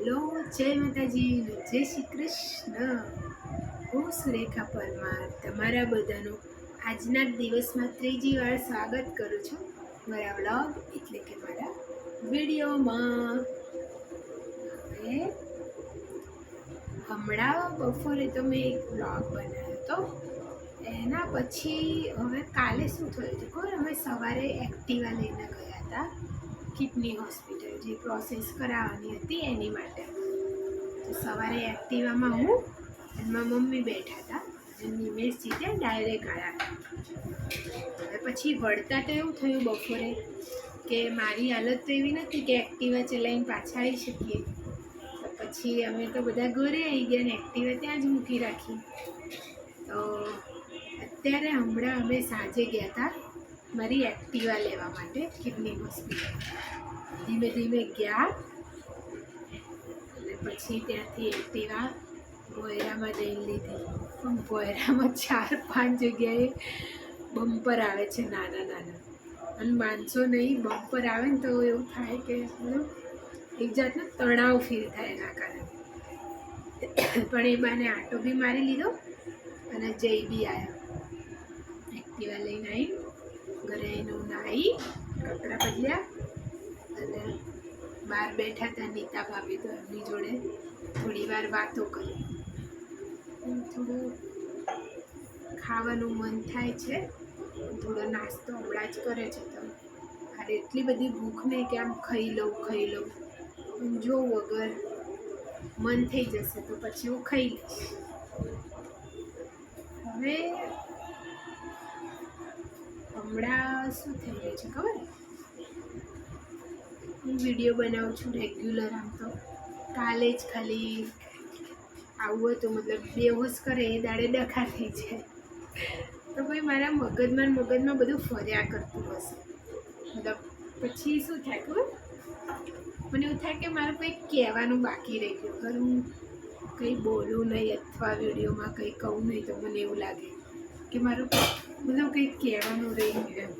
Hello, જય માતાજી, જય શ્રી કૃષ્ણ. હું સુરેખા પરમાર તમારા બધાનું આજના દિવસમાં ત્રીજી વાર સ્વાગત કરું છું મારા વ્લોગ એટલે કે મારા વિડીયોમાં. હવે હમણાં બપોરે તો મેં એક વ્લોગ બનાવ્યો હતો. એના પછી હવે કાલે શું થયું હતું ખબર, અમે સવારે એક્ટિવા લઈને ગયા હતા કિડની હોસ્પિટલ, જે પ્રોસેસ કરાવવાની હતી એની માટે. તો સવારે એક્ટિવામાં હું અને મારી મમ્મી બેઠા હતા અને નિમેશજી ત્યાં ડાયરેક્ટ આવ્યા. હવે પછી વળતા તો એવું થયું બપોરે કે મારી હાલત તો એવી નથી કે એક્ટિવા ચલાવીને પાછા આવી શકીએ. તો પછી અમે તો બધા ઘરે આવી ગયા ને એક્ટિવા ત્યાં જ મૂકી રાખી. તો અત્યારે હમણાં અમે સાંજે ગયા હતા મારી એક્ટિવા લેવા માટે કિડની હોસ્પિટલ. ધીમે ધીમે ગયા અને પછી ત્યાંથી એક્ટિવા ભોયરામાં જઈને લીધી. પણ ભોયરામાં 4-5 જગ્યાએ બમ્પર આવે છે નાના નાના, અને માણસો નહીં, બમ્પર આવે ને તો એવું થાય કે મતલબ એક જાતનો તણાવ ફીલ થાય એના કારણે. પણ એ બાને આટો બી મારી લીધો અને જઈ બી આવ્યા. એક્ટિવા લઈને આવી, ઘરે આવીને નાહી, કપડાં બદલ્યા અને બહાર બેઠા હતા નીતા ભાભી, તો એમની જોડે થોડી વાર વાતો કરી. થોડું ખાવાનું મન થાય છે, થોડો નાસ્તો હમણાં જ કરે છે. તો અરે એટલી બધી ભૂખ નહીં કે આમ ખાઈ લઉં. પણ જો વગર મન થઈ જશે તો પછી હું ખાઈ લઈશ. હવે હમણાં શું થઈ રહ્યું છે ખબર, હું વિડીયો બનાવું છું રેગ્યુલર. આમ તો કાલે જ ખાલી આવું હતું, મતલબ બેહોશ કરે એ દાડે ડખા થઈ જાય. તો ભાઈ મારા મગજમાં બધું ફર્યા કરતું હશે. મતલબ પછી શું થાય ખબર, મને એવું થાય કે મારે કંઈક કહેવાનું બાકી રહી ગયું. અગર હું કંઈ બોલું નહીં અથવા વિડીયોમાં કંઈ કહું નહીં તો મને એવું લાગે કે મારું મતલબ કંઈક કહેવાનું રહી ગયું.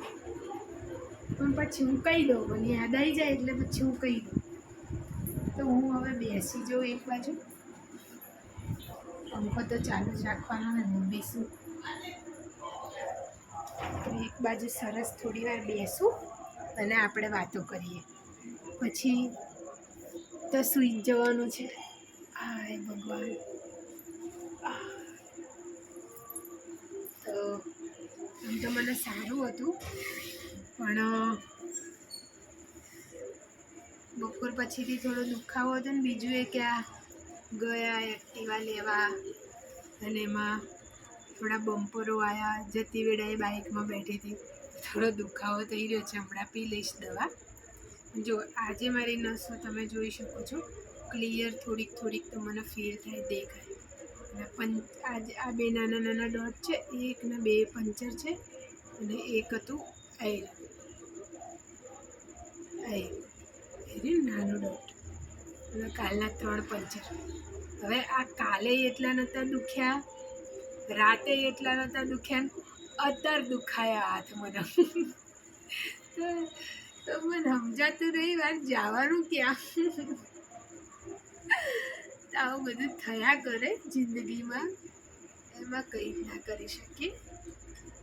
પણ પછી હું કહી દઉં, મને યાદ આવી જાય એટલે પછી હું કહી દઉં. તો હું હવે બેસી જાઉં એક બાજુ, પંખો તો ચાલુ જ રાખવાનો ને, હું બેસું તો એક બાજુ સરસ થોડી વાર બેસું અને આપણે વાતો કરીએ. પછી તો સૂઈ જ જવાનું છે. હાય ભગવાન. તો આમ તો મને સારું હતું, પણ બપોર પછીથી થોડો દુખાવો હતો ને બીજું એ કે આ ગયા એક્ટિવા લેવા અને એમાં થોડા બમ્પરો આવ્યા. જતી વેળાએ બાઇકમાં બેઠી હતી, થોડો દુખાવો થઈ રહ્યો છે. હમણાં પી લઈશ દવા. જો આજે મારી નસો તમે જોઈ શકો છો ક્લિયર, થોડીક તો મને ફીલ થાય, દેખાય. અને આજે આ બે નાના નાના ડોટ છે, એકના 2 પંચર છે અને એક હતું નાનો ડોટ, અને કાલના 3 પંચર. હવે આ કાલે એટલા નહોતા દુખ્યા, રાતે એટલા નહોતા દુખ્યા, અત્યારે દુખાયા હાથ મને. તો મને સમજાતું નહીં વાર જવાનું ક્યાં. તો આવું બધું થયા કરે જિંદગીમાં, એમાં કંઈ ના કરી શકીએ.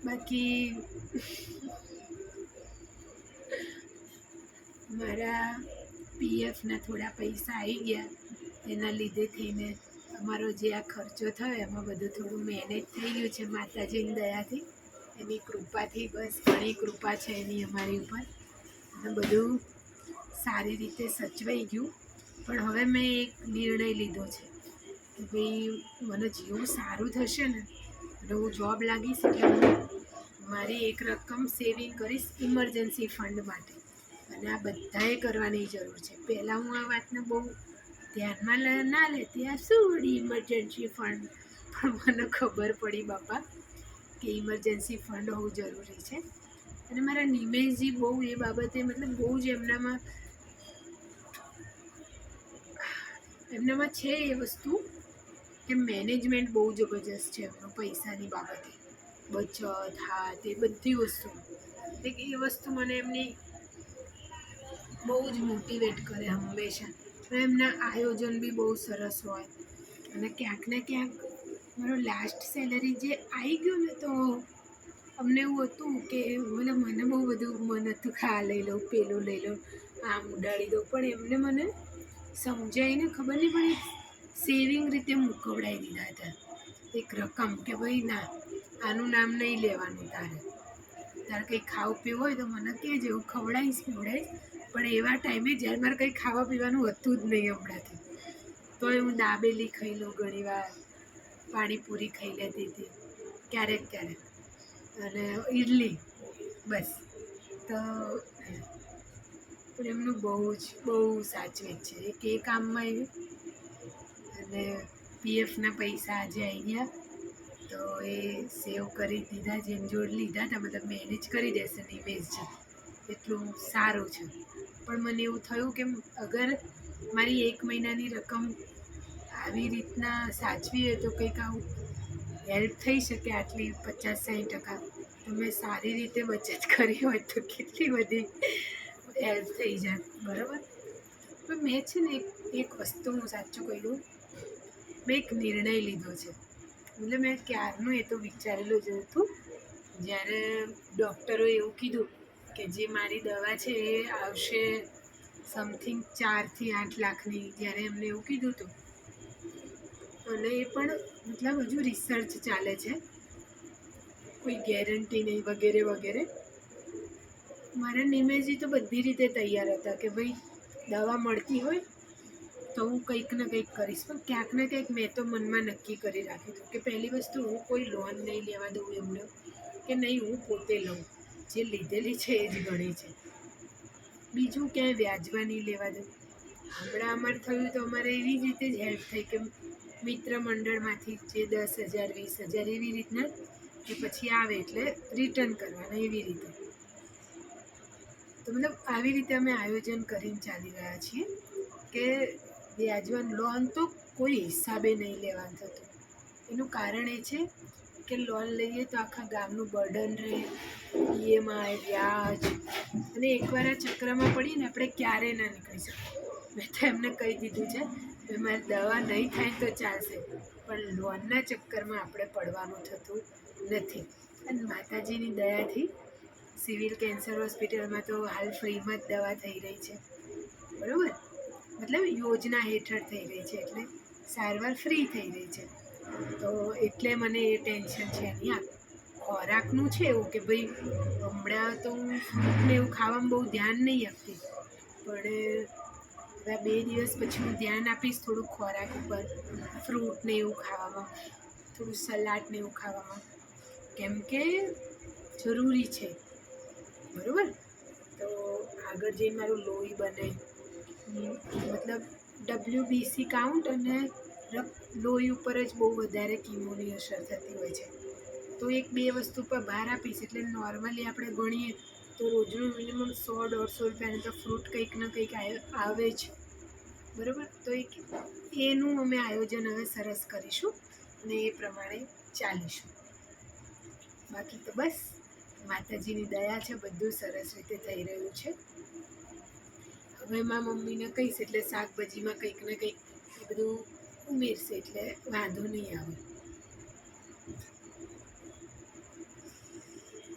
બાકી મારા પીએફના થોડા પૈસા આવી ગયા, એના લીધે થઈને અમારો જે આ ખર્ચો થયો એમાં બધું થોડું મેનેજ થઈ ગયું છે માતાજીની દયાથી, એની કૃપાથી. બસ ઘણી કૃપા છે એની અમારી ઉપર, અને બધું સારી રીતે સચવાઈ ગયું. પણ હવે મેં એક નિર્ણય લીધો છે કે ભાઈ મને જેવું સારું થશે ને, એટલે હું જોબ લાગીશ એટલે હું મારી એક રકમ સેવિંગ કરીશ ઇમરજન્સી ફંડ માટે. અને આ બધાએ કરવાની જરૂર છે. પહેલાં હું આ વાતને બહુ ધ્યાનમાં ના લેતી, આ શું વળી ઇમરજન્સી ફંડ. પણ મને ખબર પડી બાપા કે ઇમરજન્સી ફંડ હોવું જરૂરી છે. અને મારા નિમેશજી બહુ એ બાબતે, મતલબ બહુ જ એમનામાં છે એ વસ્તુ કે મેનેજમેન્ટ બહુ જબરજસ્ત છે એમનો પૈસાની બાબતે, બચત, હાથ, એ બધી વસ્તુ. એ વસ્તુ મને એમની બહુ જ મોટિવેટ કરે હંમેશા. પણ એમના આયોજન બી બહુ સરસ હોય. અને ક્યાંક ને ક્યાંક મારો લાસ્ટ સેલરી જે આવી ગયું ને તો અમને એવું હતું કે મને બહુ બધું મન હતું કે આ લઈ લઉં, પેલું લઈ લઉં, આમ ઉડાડી દઉં, પણ એમને મને સમજાવીને ખબર નહીં પણ એક સેવિંગ રીતે મૂકવડાવી દીધા હતા એક રકમ કે ભાઈ ના, આનું નામ નહીં લેવાનું, તારે કંઈ ખાવું પીવું હોય તો મને કહેજે, હું ખવડાવીશ પીવડાવીશ, પણ એવા ટાઈમે જ્યારે મારે કંઈ ખાવા પીવાનું હતું જ નહીં હમણાંથી, તોય હું દાબેલી ખાઈ લઉં ઘણીવાર, પાણીપુરી ખાઈ લેતી હતી ક્યારેક ક્યારેક, અને ઈડલી, બસ. તો પણ એમનું બહુ સાચવે છે એક એ કામમાં અને પીએફના પૈસા આજે આવી ગયા તો એ સેવ કરી દીધા, જેમ જોડ લીધા હતા, મતલબ મેનેજ કરી દેશે નિમેશ છે, એટલું સારું છે. પણ મને એવું થયું કે અગર મારી 1 મહિનાની રકમ આવી રીતના સાચવી હોય તો કંઈક આવું હેલ્પ થઈ શકે, આટલી 50-60% તો મેં સારી રીતે બચત કરી હોય તો કેટલી બધી હેલ્પ થઈ જાય, બરાબર. પણ મેં છે ને એક વસ્તુ હું સાચું કહી દઉં, મેં એક નિર્ણય લીધો છે, મતલબ મેં ક્યારનું એ તો વિચારેલું જ હતું. જ્યારે ડૉક્ટરોએ એવું કીધું કે જે મારી દવા છે એ આવશે સમથિંગ 4 થી 8 લાખની, જ્યારે એમને એવું કીધું હતું, અને એ પણ મતલબ હજુ રિસર્ચ ચાલે છે, કોઈ ગેરંટી નહીં વગેરે વગેરે. મારા નિમેશજી તો બધી રીતે તૈયાર હતા કે ભાઈ દવા મળતી હોય તો હું કંઈક ને કંઈક કરીશ, પણ ક્યાંક ને ક્યાંક મેં તો મનમાં નક્કી કરી રાખ્યું હતું કે પહેલી વસ્તુ હું કોઈ લોન નહીં લેવા દઉં એમને, કે નહીં હું પોતે લઉં, જે લીધેલી છે એ જ ગણી છે. બીજું ક્યાંય વ્યાજમાં નહીં લેવા દઉં. હમણાં અમારે થયું તો અમારે એવી જ રીતે જ હેલ્પ થઈ કે મિત્ર મંડળમાંથી જે 10,000 20,000 એવી રીતના, કે પછી આવે એટલે રિટર્ન કરવાના, એવી રીતે. તો મતલબ આવી રીતે અમે આયોજન કરીને ચાલી રહ્યા છીએ કે વ્યાજમાં લોન તો કોઈ હિસાબે નહીં લેવાનું થતું. એનું કારણ એ છે કે લોન લઈએ તો આખા ગામનું બર્ડન રહે, ઈએમઆઈ, વ્યાજ, અને એકવાર આ ચક્રમાં પડીએ ને આપણે ક્યારેય ના નીકળી શકીએ. મેં તો એમને કહી દીધું છે કે મારી દવા નહીં થાય તો ચાલશે, પણ લોનના ચક્કરમાં આપણે પડવાનું થતું નથી. અને માતાજીની દયાથી સિવિલ કેન્સર હોસ્પિટલમાં તો હાલ ફ્રીમાં જ દવા થઈ રહી છે, બરાબર, મતલબ યોજના હેઠળ થઈ રહી છે, એટલે સારવાર ફ્રી થઈ રહી છે. તો એટલે મને એ ટેન્શન છે નહીં. આ ખોરાકનું છે એવું કે ભાઈ હમણાં તો હું ફ્રૂટને એવું ખાવામાં બહુ ધ્યાન નહીં આપતી, પણ હવે 2 દિવસ પછી હું ધ્યાન આપીશ થોડું ખોરાક ઉપર, ફ્રૂટને એવું ખાવામાં, થોડું સલાડ ને એવું ખાવામાં, કેમ કે જરૂરી છે, બરાબર. તો આગળ જઈને મારું લોહી બને, મતલબ WBC કાઉન્ટ અને લોહી ઉપર જ બહુ વધારે કીમોની અસર થતી હોય છે. તો 1-2 વસ્તુ પર ભાર આપીશ, એટલે નોર્મલી આપણે ગણીએ તો રોજનું મિનિમમ 100-150 રૂપિયાનું તો ફ્રૂટ કંઈક ને કંઈક આવે જ, બરાબર. તો એનું અમે આયોજન હવે સરસ કરીશું અને એ પ્રમાણે ચાલીશું. બાકી તો બસ માતાજીની દયા છે, બધું સરસ રીતે થઈ રહ્યું છે. હવે મારા મમ્મીને કહીશ એટલે શાકભાજીમાં કંઈક ને કંઈક એ બધું ઉમેરશે, એટલે વાંધો નહીં આવે.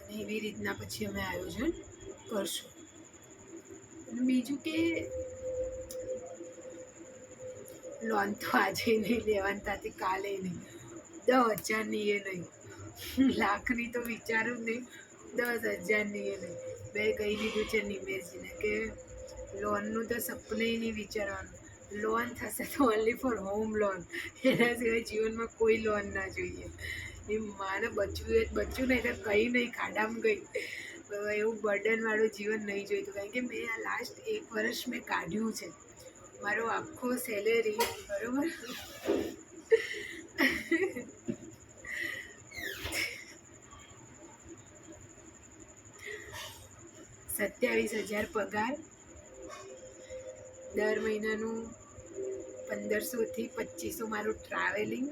અને એવી રીતના પછી અમે આયોજન કરશું. અને બીજું કે લોન તો આજે નહીં લેવાની, ત્યાંથી કાલે નહીં, 10,000ની એ નહીં, લાખની તો વિચારું જ નહીં, 10,000ની એ નહીં. મેં કહી દીધું છે નિમેશજીને કે લોનનું તો સપને નહીં વિચારવાનું, લોન થશે તો ઓનલી ફોર હોમ લોન, એના સિવાય જીવનમાં કોઈ લોન ના જોઈએ. એ માને બચ્યું નહીં તો કંઈ નહીં, ખાડામાં ગઈ, એવું બર્ડનવાળું જીવન નહીં જોઈતું. કારણ કે મેં આ લાસ્ટ 1 વર્ષ મેં કાઢ્યું છે, મારો આખો સેલેરી, બરાબર, 27,000 પગાર, દર મહિનાનું 1,500થી 2,500 મારું ટ્રાવેલિંગ,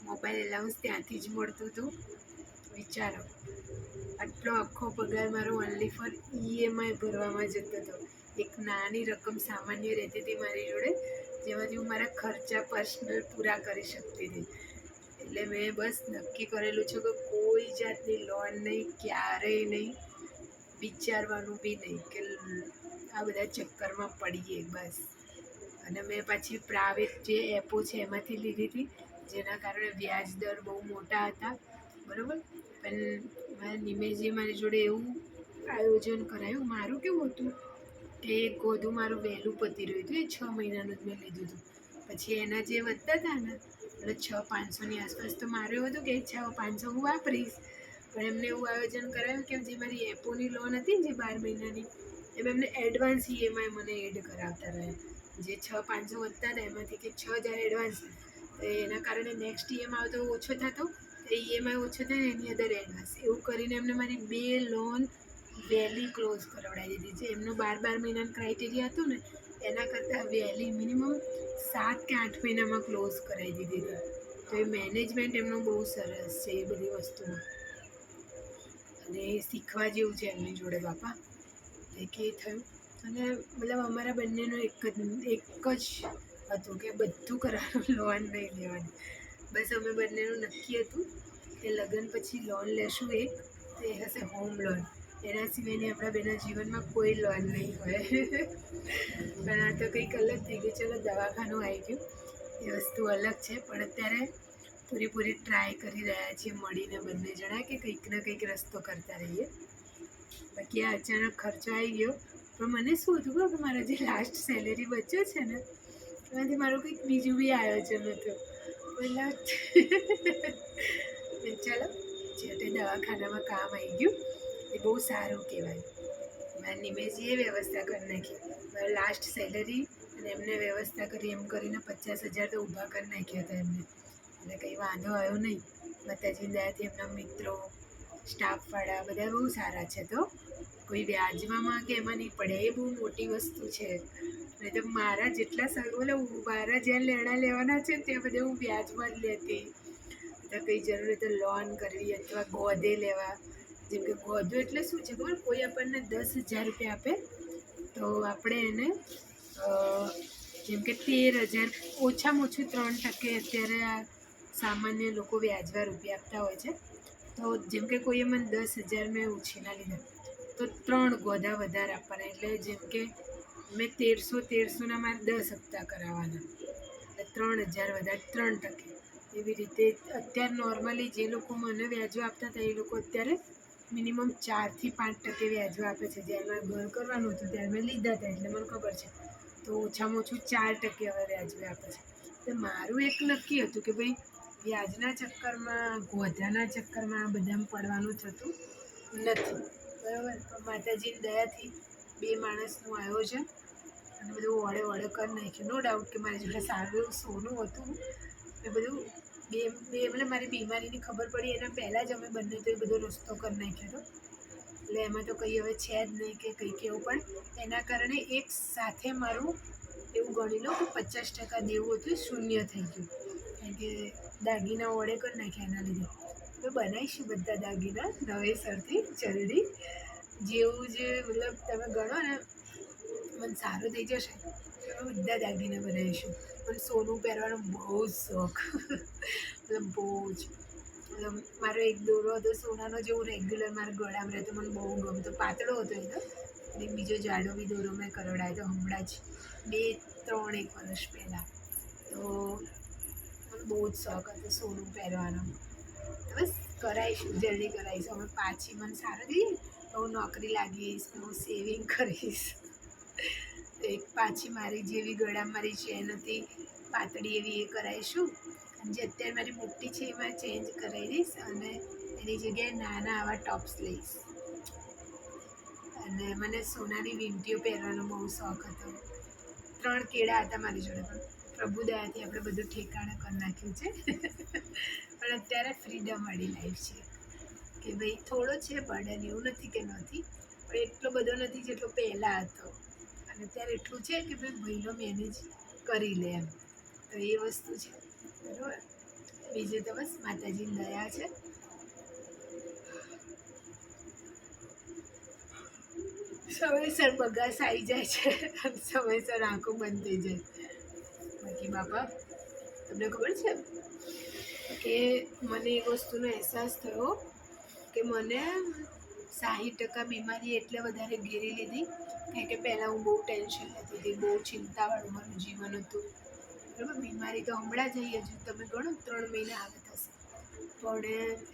મોબાઈલ એલાઉન્સ ત્યાંથી જ મળતું હતું. વિચારો, આટલો આખો પગાર મારો ઓનલી ફોર EMI ભરવામાં જતો હતો. એક નાની રકમ સામાન્ય રહેતી હતી મારી જોડે, જેમાંથી હું મારા ખર્ચા પર્સનલ પૂરા કરી શકતી હતી. એટલે મેં બસ નક્કી કરેલું છે કે કોઈ જાતની લોન નહીં, ક્યારેય નહીં, વિચારવાનું બી નહીં કે આ બધા ચક્કરમાં પડીએ બસ. અને મેં પછી પ્રાઇવેટ જે એપો છે એમાંથી લીધી હતી, જેના કારણે વ્યાજ દર બહુ મોટા હતા, બરાબર. પણ મારા નિમેશજીએ મારી જોડે એવું આયોજન કરાયું. મારું કેવું હતું કે ગોધું મારું વહેલું પતી રહ્યું હતું, એ 6 મહિનાનું જ મેં લીધું હતું. પછી એના જે વધતા હતા ને, એટલે 6,500ની આસપાસ, તો મારું એવું હતું કે 6,500 હું વાપરીશ. પણ એમને એવું આયોજન કરાયું કે જે મારી એપોની લોન હતી ને, જે 12 મહિનાની, એમને એડવાન્સ EMI મને એડ કરાવતા રહ્યા. જે 6,500 વધતા હતા એમાંથી કે 6,000 એડવાન્સ, તો એના કારણે નેક્સ્ટ EMI તો ઓછો થતો, તો EMI ઓછો થાય ને એની અંદર એડવાન્સ, એવું કરીને એમને મારી 2 લોન વહેલી ક્લોઝ કરાવડાવી દીધી. જે એમનું 12 મહિનાનું ક્રાઇટેરિયા હતું ને, એના કરતાં વહેલી મિનિમમ 7 કે 8 મહિનામાં ક્લોઝ કરાવી દીધી હતી. તો એ મેનેજમેન્ટ એમનું બહુ સરસ છે એ બધી વસ્તુમાં, અને શીખવા જેવું છે એમની જોડે બાપા. કે થયું, અને મતલબ અમારા બંનેનું એક જ હતું કે બધું કરવાનું, લોન નહીં લેવાની. બસ અમે બંનેનું નક્કી હતું કે લગ્ન પછી લોન લેશું એક, તો એ હશે હોમ લોન. એના સિવાયની આપણા બેના જીવનમાં કોઈ લોન નહીં હોય. પણ આ તો કંઈક અલગ થઈ ગયું. ચલો દવાખાનું આવી ગયું, એ વસ્તુ અલગ છે. પણ અત્યારે પૂરી ટ્રાય કરી રહ્યા છીએ મળીને બંને જણા કે કંઈક ને કંઈક રસ્તો કરતા રહીએ. બાકી આ અચાનક ખર્ચો આવી ગયો. પણ મને શું હતું કે મારા જે લાસ્ટ સેલેરી બચ્યો છે ને, એમાંથી મારું કંઈક બીજું બી આયોજન હતું. પેલા ચાલો છેવટે દવાખાનામાં કામ આવી ગયું, એ બહુ સારું કહેવાય. મારા નિમેશજીએ વ્યવસ્થા કરી નાખી. મારી લાસ્ટ સેલેરી અને એમને વ્યવસ્થા કરી, એમ કરીને 50,000 તો ઊભા કરી નાખ્યા હતા એમને. એટલે કંઈ વાંધો આવ્યો નહીં. માતાજીની દયાથી એમના મિત્રો, સ્ટાફવાળા બધા બહુ સારા છે. તો કોઈ વ્યાજમાં કે એમાં નહીં પડે, એ બહુ મોટી વસ્તુ છે. નહીં તો મારા જેટલા મારા જ્યાં લેણા લેવાના છે ત્યાં બધે હું વ્યાજમાં જ લેતી. તો કંઈ જરૂર હોય તો લોન કરવી અથવા ગોદે લેવા. જેમ કે ગોદો એટલે શું છે ખબર, કોઈ આપણને 10,000 રૂપિયા આપે તો આપણે એને જેમ કે 13,000, ઓછામાં ઓછું 3% અત્યારે આ સામાન્ય લોકો વ્યાજમાં રૂપિયા આપતા હોય છે. તો જેમ કે કોઈએ મને 10,000 મેં ઉછીના લીધા, તો 3 ગોદા વધારે આપવાના. એટલે જેમ કે મેં 1,300ના મારે 10 હપ્તા કરાવવાના, એટલે 3,000 વધારે 3%. એવી રીતે અત્યારે નોર્મલી જે લોકો મને વ્યાજો આપતા હતા એ લોકો અત્યારે મિનિમમ 4 થી 5% વ્યાજો આપે છે. જ્યારે મારે ઘર કરવાનું હતું ત્યારે મેં લીધા હતા એટલે મને ખબર છે. તો ઓછામાં ઓછું 4% હવે વ્યાજબી આપે છે. તો મારું એક નક્કી હતું કે ભાઈ વ્યાજના ચક્કરમાં, ગોધાના ચક્કરમાં આ બધામાં પડવાનું થતું નથી, બરાબર. પણ માતાજીની દયાથી 2 માણસનું આયોજન અને બધું વળે કરી નાખ્યું. નો ડાઉટ કે મારી જોડે સારું એવું સોનું હતું. એ બધું એટલે મારી બીમારીની ખબર પડી એના પહેલાં જ અમે બંને તો એ બધો રસ્તો કરી નાખ્યો હતો. એટલે એમાં તો કંઈ હવે છે જ નહીં કે કંઈક એવું. પણ એના કારણે એક સાથે મારું એવું ગણી લો કે 50% દેવું હતું, શૂન્ય થઈ ગયું. કારણ કે દાગીના વડે કરી નાખ્યા એના લીધે. તો બનાવીશું બધા દાગીના નવેસરથી જલ્દી, જેવું જ મતલબ તમે ગણો ને મને સારું થઈ જશે, બધા દાગીના બનાવીશું. પણ સોનું પહેરવાનો બહુ જ શોખ, મતલબ બહુ જ. મતલબ મારો એક દોરો હતો સોનાનો, જેવું રેગ્યુલર મારા ગળામાં રહેતો, મને બહુ ગમતો. પાતળો હતો એ તો, અને બીજો જાડો બી દોરો મેં કરાવડાવ્યો હતો હમણાં જ 2-3 વર્ષ પહેલાં. તો મને બહુ જ શોખ હતો સોનું પહેરવાનો. તો બસ કરાવીશું, જલ્દી કરાવીશું. અમે પાછી મને સારું થઈએ તો હું નોકરી લાગીશ, તો હું સેવિંગ કરીશ. એક પાછી મારી જેવી ગળામાં મારી ચેન હતી પાતળી એવી, એ કરાવીશું. અને જે અત્યારે મારી મોટી છે એમાં ચેન્જ કરાવી દઈશ, અને એની જગ્યાએ નાના આવા ટોપ્સ લઈશ. અને મને સોનાની વીંટીઓ પહેરવાનો બહુ શોખ હતો. 3 કેળા હતા મારી જોડે, પણ પ્રભુ દયાથી આપણે બધું ઠેકાણે કરી નાખ્યું છે. પણ અત્યારે ફ્રીડમ વાળી લાઈફ છે કે ભાઈ થોડો છે બર્ડન, એવું નથી કે નથી, પણ એટલો બધો નથી જેટલો પહેલાં હતો. અને અત્યારે એટલું છે કે ભાઈ મહિનો મેનેજ કરી લે એમ. તો એ વસ્તુ છે, બરાબર. બીજું તો બસ માતાજીની દયા છે. સમયસર બગાસ આવી જાય છે અને સમયસર આંખો બંધ થઈ જાય. બાકી બાપા તમને ખબર છે કે મને એક વસ્તુનો અહેસાસ થયો કે મને 60% બીમારી એટલે વધારે ઘેરી લીધી કારણ કે પહેલાં હું બહુ ટેન્શન લેતી હતી, બહુ ચિંતાવાળું મારું જીવન હતું. બરાબર, બીમારી તો હમણાં જ હજી તમે ગણો 3 મહિના આવે થશે, પણ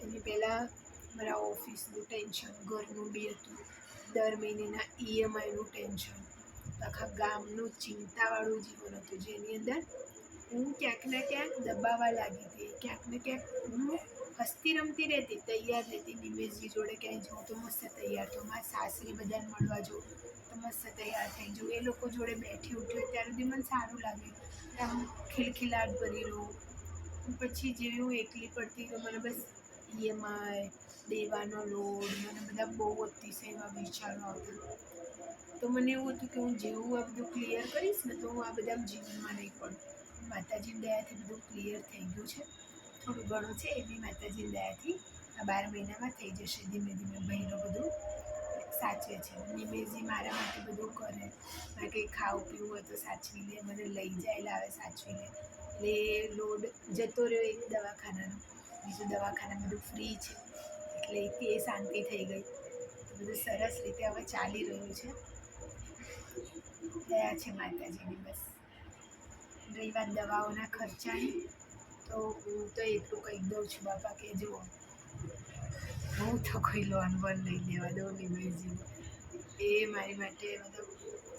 એની પહેલાં મારા ઓફિસનું ટેન્શન, ઘરનું બી હતું, દર મહિનાના EMIનું ટેન્શન, આખા ગામનું ચિંતાવાળું જીવન હતું જેની અંદર હું ક્યાંક ને ક્યાંક દબાવા લાગી હતી. ક્યાંક ને ક્યાંક હું હસતી રમતી રહેતી, તૈયાર રહેતી, નિમેશજી જોડે ક્યાંય જાઉં તો મસ્ત તૈયાર થઉં, મારા સાસરી બધાને મળવા જાઉં તો મસ્ત તૈયાર થઈ જાઉં, એ લોકો જોડે બેઠી ઉઠી હોય ત્યારે બી મને સારું લાગે, આમ ખિલખિલાટ ભરી રહું. પછી જેવી હું એકલી પડતી તો મને બસ EMI, દેવાનો લોડ, મને બધા બહુ અતિશય એવા વિચારો આવતા. તો મને એવું હતું કે હું જેવું આ બધું ક્લિયર કરીશ ને તો હું આ બધા જીવનમાં નહીં પડું. માતાજીની દયાથી બધું ક્લિયર થઈ ગયું છે, થોડું ઘણું છે એ બી માતાજીની દયાથી આ 12 મહિનામાં થઈ જશે. ધીમે ધીમે ભાઈનું બધું સાચવે છે, નિમેશજી મારા માટે બધું કરે, મારે કંઈ ખાવું પીવું હોય તો સાચવી લે, મને લઈ જાય લાવે સાચવી લે, એટલે લોડ જતો રહ્યો એક દવાખાનાનો, બીજું દવાખાના બધું ફ્રી છે એટલે એ શાંતિ થઈ ગઈ. તો બધું સરસ રીતે હવે ચાલી રહ્યું છે, દયા છે માતાજીની બસ. રહી વાત દવાઓના ખર્ચાની, તો હું તો એટલું કહી દઉં છું બાપા કે જુઓ, હું તો કોઈ લોન બોન નહીં લેવા દઉં નિમેશજીને. એ મારી માટે મતલબ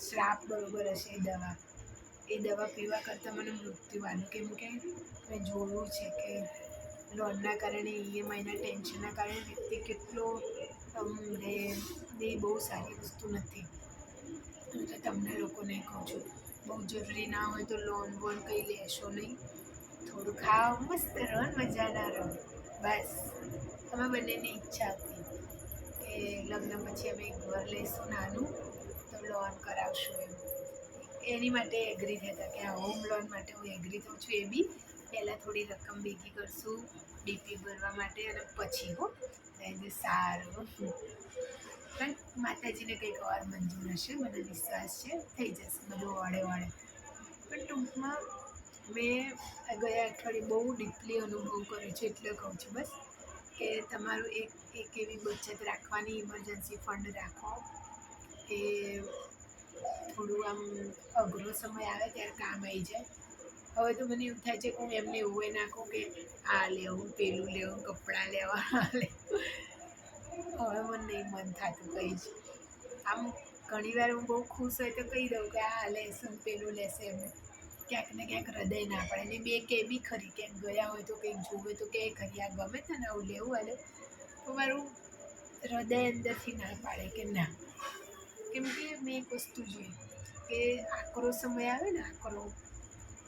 શ્રાપ બરોબર હશે એ દવા પીવા કરતાં મને મૃત્યુવાનું, કેમ કે મેં જોયું છે કે લોનના કારણે, EMIના ટેન્શનના કારણે વ્યક્તિ કેટલો રહે, એ બહુ સારી વસ્તુ નથી. હું તો તમને લોકોને કહું છું, બહુ જરૂરી ના હોય તો લોન બોન કંઈ લેશો નહીં, થોડું ખાઓ, મસ્ત રહો, મજાના રહો. બસ અમે બંનેની ઈચ્છા હતી કે લગ્ન પછી અમે એક ઘર લઈશું નાનું, તો લોન કરાવશું એમ. એની માટે એગ્રી થયા કે આ હોમ લોન માટે હું એગ્રી થઉં છું. એ બી પહેલાં થોડી રકમ ભેગી કરશું DP ભરવા માટે અને પછી એને સારું પણ માતાજીને કંઈક વાર મંજૂર હશે, મને વિશ્વાસ છે થઈ જશે બધું વળે વળે. પણ ટૂંકમાં મેં ગયા અઠવાડિયે બહુ ડીપલી અનુભવ કર્યો છે એટલે કહું છું બસ કે તમારું એક એવી બચત રાખવાની, ઇમરજન્સી ફંડ રાખો કે થોડું આમ અઘરો સમય આવે ત્યારે કામ આવી જાય. હવે તો મને એવું થાય છે કે હું એમને એવું નાખું કે આ લેવું, પેલું લેવું, કપડાં લેવા, હવે મને નહીં મન થતું કંઈ જ. આમ ઘણીવાર હું બહુ ખુશ હોય તો કહી દઉં કે આ લેશે, પેલું લેશે, એમને ક્યાંક ને ક્યાંક હૃદય ના પડે. ને બે કે બી ખરી, ક્યાંક ગયા હોય તો કંઈક જોવે તો કે ખરી આ ગમે છે ને આવું લેવું હાલે, તો મારું હૃદય અંદરથી ના પાડે કે ના. કેમ કે મેં એક વસ્તુ જોઈ કે આકરો સમય આવે ને, આકરો,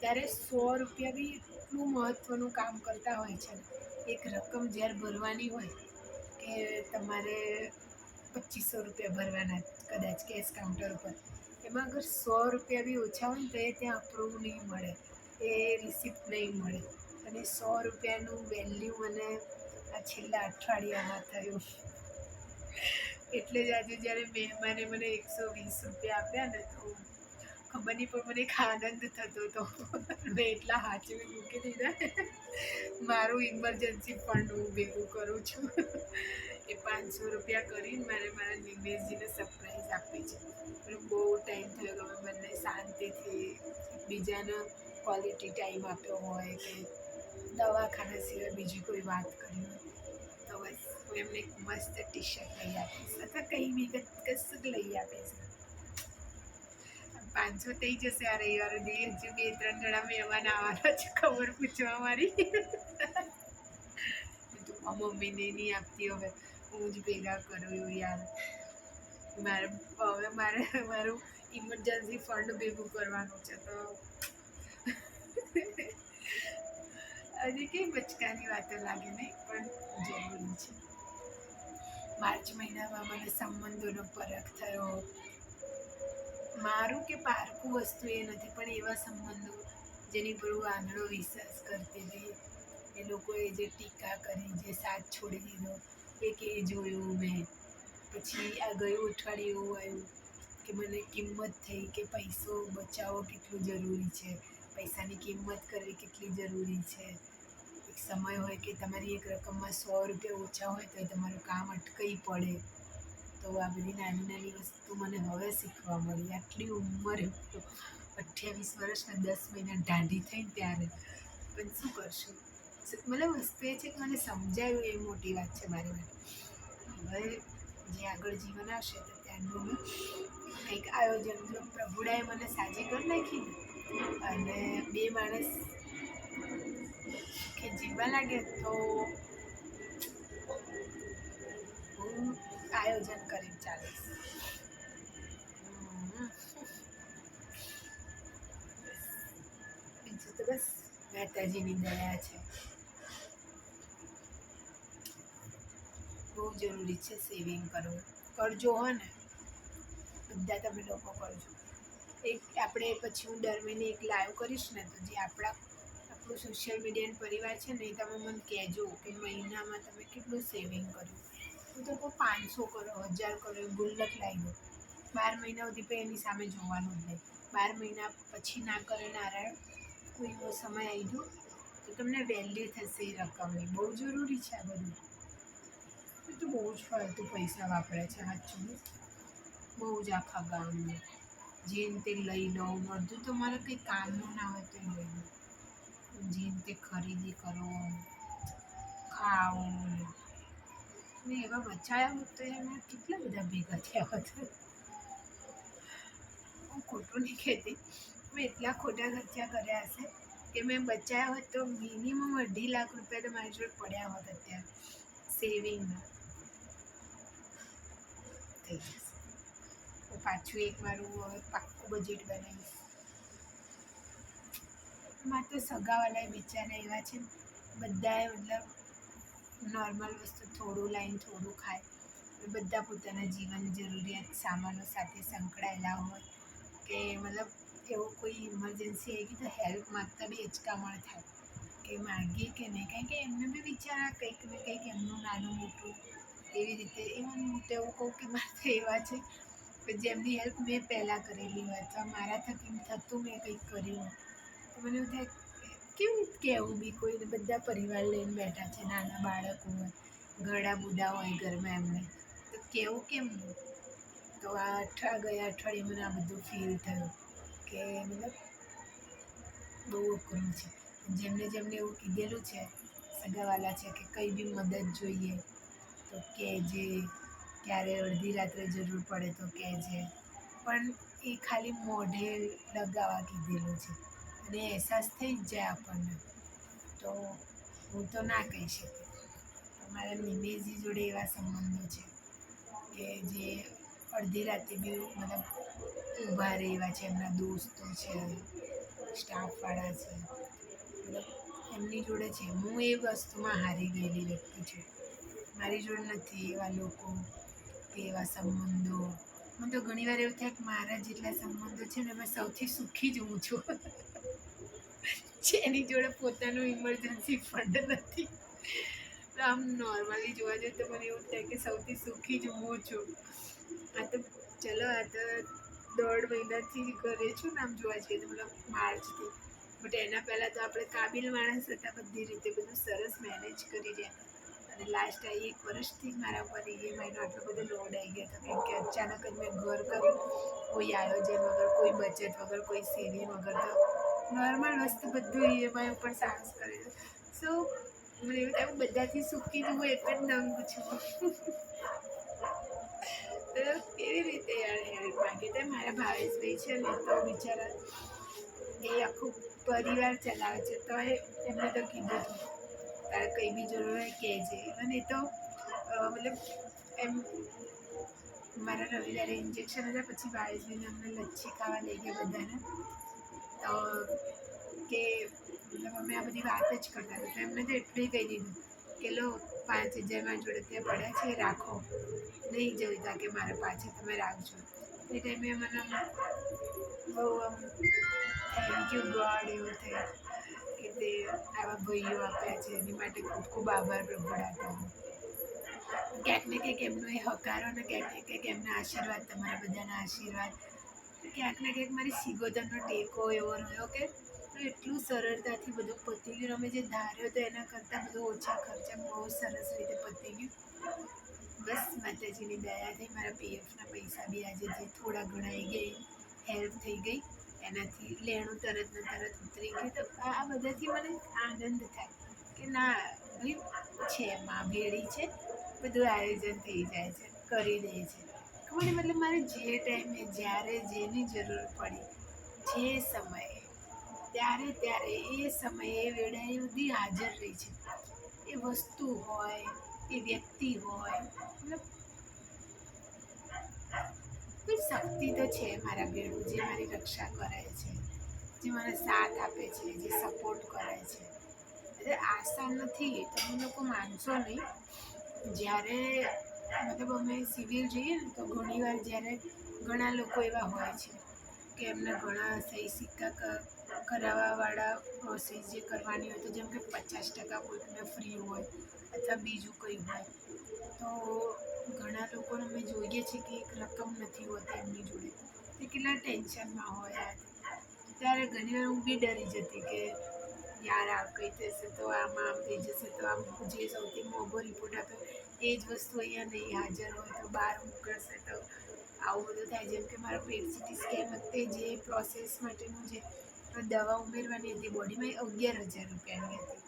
ત્યારે 100 રૂપિયા બી એટલું મહત્ત્વનું કામ કરતા હોય છે. એક રકમ જ્યારે ભરવાની હોય કે તમારે 2500 રૂપિયા ભરવાના કદાચ કેશ કાઉન્ટર ઉપર, એમાં અગર 100 રૂપિયા બી ઓછા હોય ને તો એ ત્યાં અપ્રૂવ નહીં મળે, એ રિસિપ્ટ નહીં મળે. અને 100 રૂપિયાનું વેલ્યુ મને આ છેલ્લા અઠવાડિયામાં થયું. એટલે જ આજે જ્યારે મહેમાને મને 120 રૂપિયા આપ્યા ને તો ખબર નહીં પણ મને એક આનંદ થતો હતો. મેં એટલા હાચવી મૂકી દીધા, મારું ઇમરજન્સી ફંડ હું ભેગું કરું છું. એ 500 રૂપિયા કરીને મારા નિમેશજીને સરપ્રાઈઝ આપી છે. પણ બહુ ટાઈમ થયો કે અમે બંને શાંતિથી બીજાને ક્વોલિટી ટાઈમ આપ્યો હોય કે દવાખાના સિવાય બીજી કોઈ વાત કરી હોય. તો બસ હું એમને એક મસ્ત ટી-શર્ટ લઈ આપીશ અથવા કંઈ બી કશું લઈ આપીશ. 500 થઈ જશે આ રવિવારે, હજુ 2-3 જણા મહેમાન આવવાના છે ખબર પૂછવા મારી. મમ્મીને નહીં આપતી, હવે હું જ ભેગા કરું યાર. મારું ઇમરજન્સી ફંડ ભેગું કરવાનું છે તો હજી કઈ બચકાની વાતો લાગે નહીં, પણ જરૂરી છે. માર્ચ મહિનામાં મને સંબંધોનો પરખ થયો. મારું કે પારકું વસ્તુ એ નથી, પણ એવા સંબંધો જેની પર હું આંધળો વિશ્વાસ કરતી હતી, એ લોકોએ જે ટીકા કરી, જે સાથ છોડી દીધો, એ જોયું મેં. પછી આ ગયું અઠવાડિયું એવું આવ્યું કે મને કિંમત થઈ કે પૈસો બચાવવો કેટલું જરૂરી છે, પૈસાની કિંમત કરવી કેટલી જરૂરી છે. એક સમય હોય કે તમારી એક રકમમાં 100 રૂપિયા ઓછા હોય તો તમારું કામ અટકાઈ પડે. તો આ બધી નાની નાની વસ્તુ મને હવે શીખવા મળી. આટલી ઉંમરે 28 વર્ષના 10 મહિના ઢાંઢી થઈને ત્યારે પણ શું કરશું. મતલબ વસ્તુ એ છે કે મને સમજાયું એ મોટી વાત છે મારી માટે. હવે જે આગળ જીવન આવશે તો ત્યાંનું કંઈક આયોજન જો પ્રભુડાએ મને સાજી કરી નાખી અને 2 માણસ કે જીવવા લાગે તો હું આયોજન કરીને ચાલીશ. બીજું તો બસ માતાજીની દયા છે. બહુ જરૂરી છે સેવિંગ કરવું. કરજો હો ને, બધા તમે લોકો કરજો. એક આપણે પછી હું દર મહિને એક લાઈવ કરીશ ને તો જે આપણું સોશિયલ મીડિયાનો પરિવાર છે ને એ તમે મને કહેજો કે મહિનામાં તમે કેટલું સેવિંગ કર્યું. હું તો કહું 500 કરો, 1000 કરો, એ ગુલ્લક લાવી દો. 12 મહિના સુધી પણ એની સામે જોવાનું જ નહીં. 12 મહિના પછી ના કરે નારાયણ, કોઈ એવો સમય આવી ગયો તો તમને વેલ્યુ થશે એ રકમની. બહુ જરૂરી છે આ બધું. એ તો બહુ જ ફાલતુ પૈસા વાપરે છે સાચું. બહુ જ આખા ગામમાં જેમ તે લઈ લો. બધું તો મારે કંઈ કામનું ના હોય તો લઈ લો. જેમ તે ખરીદી કરો, ખાઓ ને એવા બચાવ્યા હોત તો એમાં કેટલા બધા ભેગા થયા હોત. હું ખોટું નહીં કહેતી, મેં એટલા ખોટા ખર્ચા કર્યા હશે કે મેં બચાવ્યા હોત તો મિનિમમ 2.5 લાખ રૂપિયા તો મારી જોડે પડ્યા હોત અત્યારે સેવિંગમાં. થઈ જશે. હું પાછું એક મારું હવે પાક્કું બજેટ બનાવીશ. મારે તો સગાવાલા બિચારા એવા છે બધાએ મતલબ નોર્મલ વસ્તુ થોડું લાવીને થોડું ખાય. બધા પોતાના જીવન જરૂરિયાત સામાનો સાથે સંકળાયેલા હોય કે મતલબ એવું કોઈ ઇમરજન્સી આવી ગઈ તો હેલ્પ માગતા બી અચકામણ થાય કે માગીએ કે નહીં. કારણ કે એમને બી બિચારા કંઈક ને કંઈક એમનું નાનું મોટું એવી રીતે હું તો એવું કહું કે મારે તો એવા છે કે જેમની હેલ્પ મેં પહેલાં કરેલી હોય અથવા મારા થકી થતું મેં કંઈક કર્યું હોય તો મને એવું થાય કેવી રીતે કહેવું બી કોઈને. બધા પરિવાર લઈને બેઠા છે, નાના બાળકો હોય, ઘરડા બુઢા હોય ઘરમાં એમને, તો કહેવું કેમનું. તો ગયા અઠવાડિયે મને આ બધું ફીલ થયું કે મતલબ બહુ અઘરું છે. જેમને જેમને એવું કીધેલું છે સગાવાલા છે કે કંઈ બી મદદ જોઈએ તો કહેજે, ક્યારે અડધી રાત્રે જરૂર પડે તો કહેજે. પણ એ ખાલી મોઢે લગાવવા કીધેલું છે અને અહેસાસ થઈ જ જાય આપણને. તો હું તો ના કહી શકું. મારા નિમેશજી જોડે એવા સંબંધો છે કે જે અડધી રાતે બી મતલબ ઊભા રહે એવા છે. એમના દોસ્તો છે, સ્ટાફવાળા છે, મતલબ એમની જોડે છે. હું એ વસ્તુમાં હારી ગયેલી વ્યક્તિ છું. મારી જોડે નથી એવા લોકો કે એવા સંબંધો. મને તો ઘણી વાર એવું થાય કે મારા જેટલા સંબંધો છે ને એમાં સૌથી સુખી જ હું છું. જેની જોડે પોતાનું ઇમરજન્સી ફંડ નથી. તો આમ નોર્મલી જોવા જઈએ તો મને એવું થાય કે સૌથી સુખી જ હું છું. આ તો ચલો આ તો 1.5 મહિનાથી જ ઘરે છું ને આમ જોવા જઈએ તો મતલબ માર્ચથી. બટ એના પહેલાં તો આપણે કાબિલ માણસ હતા, બધી રીતે બધું સરસ મેનેજ કરી રહ્યા. અને લાસ્ટ આ 1 વર્ષથી જ મારા ઉપર EMIનો આટલો બધો લોડ આવી ગયો હતો કેમ કે અચાનક જ મેં ઘર કર્યું. કોઈ આયોજન વગર, કોઈ બચત વગર, કોઈ સેવિંગ વગર. તો નોર્મલ વસ્તુ બધું EMI ઉપર સાહસ કરે છે. સો મને એવું થાય હું બધાથી સુખી છું, હું એક જ નંગ છું. તો કેવી રીતે યાર હેલ્પ માંગી. તો મારા ભાવેશભાઈ છે ને તો બિચારા એ આખું પરિવાર ચલાવે છે. તો એમને તો કીધું હતું તારે કંઈ બી જરૂર હોય કહેજે. અને એ તો મતલબ એમ મારા રવિવારે ઇન્જેક્શન હતા પછી ભાવેશભાઈને અમને લચ્છી ખાવા લઈ ગયા બધાને. તો કે મતલબ અમે આ બધી વાત જ કરતા હતા. તો એમને તો એટલું કહી દીધું કે લો 5,000 મારી જોડે ત્યાં પડ્યા છે રાખો, નહીં જોઈતા કે મારા પાછળ તમે રાખજો. એ ટાઈમે મને બહુ આમ થેન્ક યુ ગોડ એવું થયું કે તે આવા ભાઈઓ આપ્યા છે. એની માટે ખૂબ ખૂબ આભાર પ્રભુડા. ક્યાંક ને ક્યાંક એમનો એ હકારો ને ક્યાંક ને ક્યાંક એમના આશીર્વાદ, તમારા બધાના આશીર્વાદ, ક્યાંક ને ક્યાંક મારી સિગોતરનો ટેકો એવો રહ્યો કે એટલું સરળતાથી બધું પતી ગયું. અમે જે ધાર્યો તો એના કરતાં બધું ઓછા ખર્ચા બહુ સરસ રીતે પતી ગયું. બસ માતાજીની દયાથી મારા પીએફના પૈસા બી આજે જે થોડા ઘણા ગઈ, હેલ્પ થઈ ગઈ, એનાથી લેણું તરત ને તરત ઉતરી ગયું. તો આ બધાથી મને આનંદ થાય કે ના ભાઈ છે, માં ભેળી છે, બધું આયોજન થઈ જાય છે, કરી દે છે. ખબર નહીં, મતલબ મારે જે ટાઈમે જ્યારે જેની જરૂર પડી, જે સમયે ત્યારે એ સમયે એ વેળાએ બધી હાજર રહી છે. એ વસ્તુ હોય, એ વ્યક્તિ હોય, મતલબ કોઈ શક્તિ તો છે મારા ભેળું, જે મારી રક્ષા કરે છે, જે મને સાથ આપે છે, જે સપોર્ટ કરે છે. એટલે આશા નથી, તમે લોકો માનશો નહીં. જ્યારે મતલબ અમે સિવિલ જઈએ ને તો ઘણીવાર જ્યારે ઘણા લોકો એવા હોય છે કે એમને ઘણા સહી સિક્કા કરાવવાવાળા પ્રોસેસ જે કરવાની હોય, તો જેમ કે 50% કોઈકને ફ્રી હોય અથવા બીજું કંઈ હોય, તો ઘણા લોકોને અમે જોઈએ છીએ કે એક રકમ નથી હોતી એમની જોડે, તે કેટલા ટેન્શનમાં હોય. ત્યારે ઘણીવાર હું બી ડરી જતી કે યાર આ કંઈ થશે તો આમ થઈ જશે, તો આમ જે સૌથી મોંઘો રિપોર્ટ આપ્યો એ જ વસ્તુ અહીંયા નહીં હાજર હોય તો બહાર મોકલશે તો આવું બધું થાય. જેમ કે મારો પેટ સીટી સ્કેન વખતે જે પ્રોસેસ માટેનું જે દવા ઉમેરવાની હતી બોડીમાં, એ 11,000 રૂપિયાની હતી.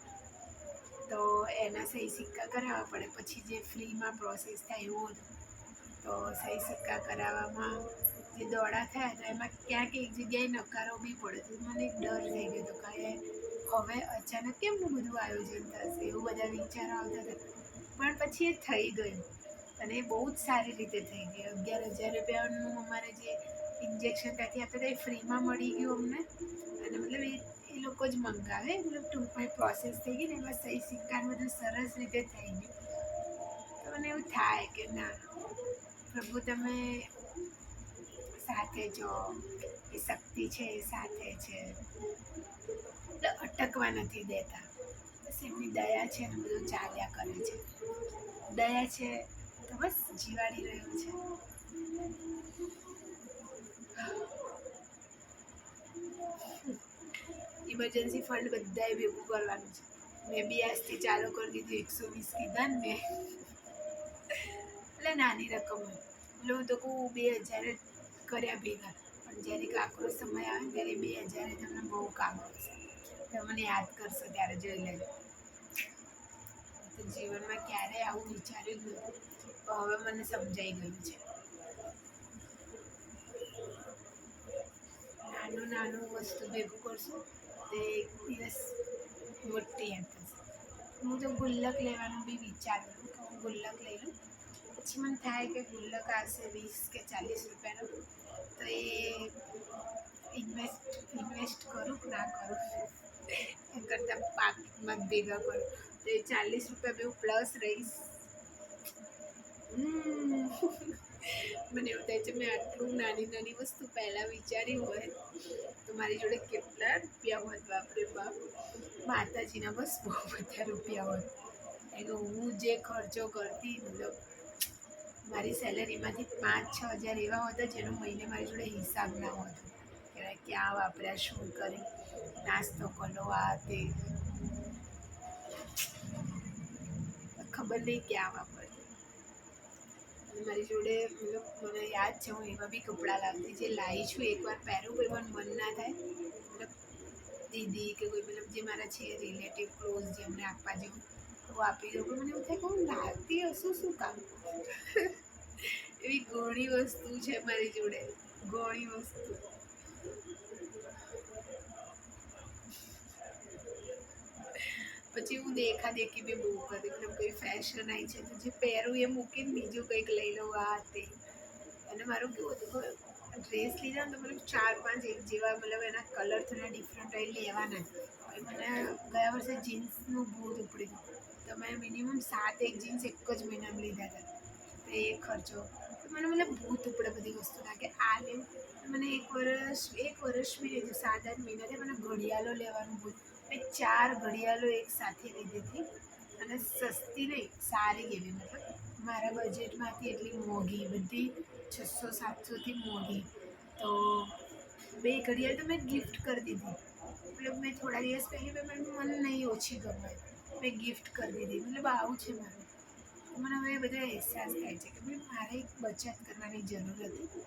તો એના સહી સિક્કા કરાવવા પડે, પછી જે ફ્રીમાં પ્રોસેસ થાય એવું હતું. તો સહી સિક્કા કરાવવામાં જે દોડા થયા હતા એમાં ક્યાંક એક જગ્યાએ નકારો બી પડ્યો. તો મને એક ડર થઈ ગયો હતો કે હવે અચાનક કેમનું બધું આયોજન થશે, એવું બધા વિચારો આવતા હતા. પણ પછી એ થઈ ગયું અને એ બહુ જ સારી રીતે થઈ ગયું. 11,000 રૂપિયાનું અમારે જે ઇન્જેક્શન ત્યાંથી આપતા હતા એ ફ્રીમાં મળી ગયું અમને. અને મતલબ એ લોકો જ મંગાવે, મતલબ ટૂંકમાં પ્રોસેસ થઈ ગઈ ને એમાં સહી સિક્કાનું બધું સરસ રીતે થઈ ગયું. તો મને એવું થાય કે ના પ્રભુ તમે સાથે જો, એ શક્તિ છે એ સાથે છે, એટલે અટકવા નથી દેતા. બસ એમની દયા છે ને બધું ચાલ્યા કરે છે. દયા છે તો બસ જીવાડી રહ્યું છે. ઇમરજન્સી ફંડ બધાએ ભેગું કરવાનું છે. મેં બી આજથી ચાલુ કરી દીધું. 120 કીધા ને મેં, એટલે નાની રકમ હોય એટલે હું તો કહું 2,000 કર્યા ભેગા, પણ જ્યારે આખો સમય આવે ને ત્યારે 2,000 તમને બહુ કામ આવશે. તમે મને યાદ કરશો ત્યારે જોઈ લેજો. તો જીવનમાં ક્યારેય આવું વિચાર્યું જ નહોતું, તો હવે મને સમજાઈ ગયું છે. નાનું નાનું વસ્તુ ભેગું કરશું તે એક દિવસ મોટી યાદ થશે. હું તો ગુલ્લક લેવાનું બી વિચારું કે હું ગુલ્લક લઈ લઉં. પછી મને થાય કે ગુલ્લક આવશે 20 કે 40 રૂપિયાનો, તો એ ઇન્વેસ્ટ કરું કે ના કરું, એમ કરતાં પાકમાં જ ભેગા કરું તો એ 40 રૂપિયા બી હું પ્લસ રહીશ. મને એવું થાય છે મેં આટલું નાની નાની વસ્તુ પહેલાં વિચારી હોય તો મારી જોડે કેટલા રૂપિયા હોત, બાપરે બાપ. માતાજીના બસ બહુ બધા રૂપિયા હોત. એટલે હું જે ખર્ચો કરતી, મતલબ મારી સેલરીમાંથી 5-6 હજાર એવા હતા જેનો મહિને મારી જોડે હિસાબ ના હોતો. કે ક્યાં વાપર્યા, શું કરી, નાસ્તો કરો, આ તે ખબર નહીં ક્યાં વાપરતી. અને મારી જોડે મતલબ મને યાદ છે હું એવા બી કપડાં લાવતી જે લાવી છું, એકવાર પહેરું કોઈ પણ મન ના થાય. મતલબ દીદી કે કોઈ મતલબ જે મારા છે રિલેટિવ ક્લોઝ જેમને આપવા જેવું તો આપી દઉં. પણ મને એવું થાય કે હું લાવતી હશું શું કામ. એવી ઘણી વસ્તુ છે મારી જોડે, ઘણી વસ્તુ. પછી હું દેખાદેખી બી બહુ કરતી, મતલબ કોઈ ફેશન આવી છે તો જે પહેરું એ મૂકીને બીજું કંઈક લઈ લઉં, આ તે. અને મારું કેવું હતું ખબર, ડ્રેસ લીધા ને તો મતલબ 4-5 એક જેવા, મતલબ એના કલર થોડા ડિફરન્ટ હોય લેવાના. મને ગયા વર્ષે જીન્સનું ભૂત ઉપડી ગયું, તો મેં મિનિમમ 7 એક જીન્સ એક જ મહિનામાં લીધા હતા. તો એ ખર્ચો મને મતલબ ભૂત ઉપડે બધી વસ્તુના કે આ લેવું. મને એક વર્ષ બી લીધું, 7-8 મહિનાથી મને ઘડિયાળો લેવાનું ભૂત. મેં 4 ઘડિયાળો એક સાથે લીધી હતી અને સસ્તી નહીં, સારી એવી, મતલબ મારા બજેટમાંથી એટલી મોંઘી બધી 600-700થી મોંઘી. તો 2 ઘડિયાળ તો મેં ગિફ્ટ કરી દીધી. મતલબ મેં થોડા દિવસ પહેલી મેં મને નહીં ઓછી ગમે, મેં ગિફ્ટ કરી દીધી. મતલબ આવું છે મારું. મને હવે બધો અહેસાસ થાય છે કે ભાઈ મારે એક બચત કરવાની જરૂર હતી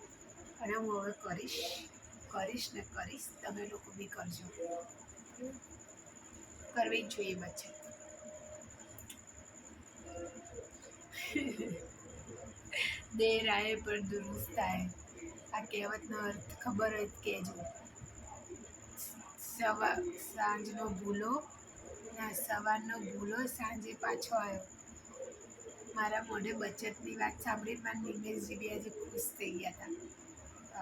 અને હું હવે કરીશ ને કરીશ. તમે લોકો બી કરજો, કરવી જ જોઈએ બચત. દેર આયે પર દુરુસ્ત આયે, આ કહેવતનો અર્થ ખબર હોય તો કહેજો. સવારનો ભૂલો સાંજે પાછો આવ્યો. મારા મોઢે બચતની વાત સાંભળી મારા નિમેશજી બી આજે ખુશ થઈ ગયા હતા.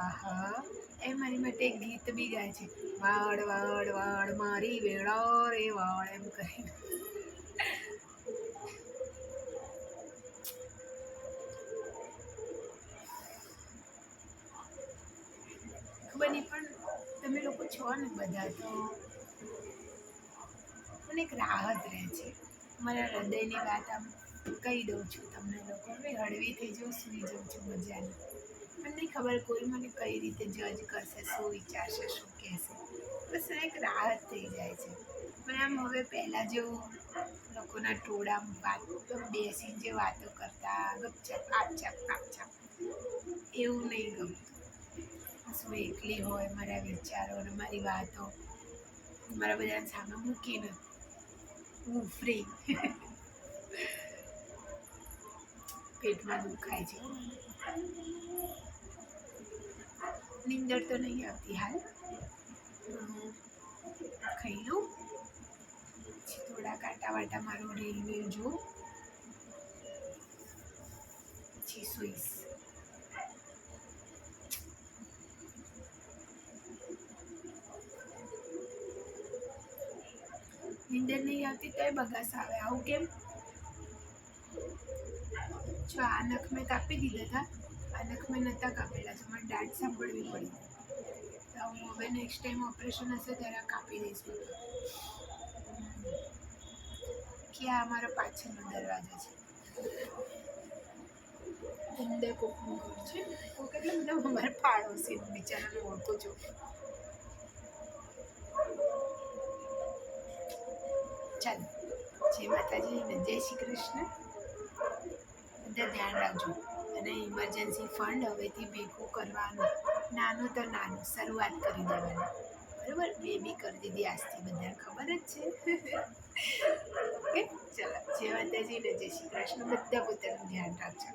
આહા, એ મારી માટે એક ગીત બી ગાય છે, વાળ વાળ વાળ મારી વેળા રે વાળ, એમ કરીને. ખબર નહીં પણ તમે લોકો છો ને બધા, તો મને એક રાહત રહે છે. મારા હૃદયની વાત આમ કહી દઉં છું તમને લોકો, હવે હળવી થઈ જાઉં, સૂઈ જાઉં છું મજાની. મને નહીં ખબર કોઈ મને કઈ રીતે જજ કરશે, શું વિચારશે, શું કહેશે. બસ એક રાહત થઈ જાય છે. પણ આમ હવે પહેલાં જેવું લોકોના ટોળામાં બેસીને જે વાતો કરતા ગપચપ આપછાપ એવું નહીં ગમતું. શું એકલી હોય મારા વિચારો અને મારી વાતો મારા બધાને સામે મૂકીને હું ફ્રી. પેટમાં દુખાય છે, નીંદર તો નહીં આવતી હાલ. ખાઈ લઉં, પછી થોડા કાંટા વાટા મારું રીલ જોઉં, પછી સૂઈશ. નીંદર નહીં આવતી તોય બગાસ આવે, આવું કેમ? જો આ નખ મેં કાપી દીધા હતા, આ નખ મેં નહોતા કાપેલા છે, મને દાંત સાંભળવી પડી. તો હું હવે નેક્સ્ટ ટાઈમ ઓપરેશન હશે ત્યારે કાપી દઈશ બધું. કે આ અમારો પાછળનો દરવાજો છે, અંદર કોકનું ઘર છે. કોક એટલે મતલબ અમારા પાડોશી બિચારાને ઓળખું છું. ચાલો, જય માતાજી ને જય શ્રી કૃષ્ણ. બધા ધ્યાન રાખજો અને ઇમરજન્સી ફંડ હવેથી ભેગું કરવાનું. નાનું તો નાનું શરૂઆત કરી દેવાની, બરાબર? મેં બી કરી દીધી આજથી, બધાને ખબર જ છે. ઓકે, ચલો, જય માતાજી ને જય શ્રી કૃષ્ણ. બધા પોતાનું ધ્યાન રાખજો.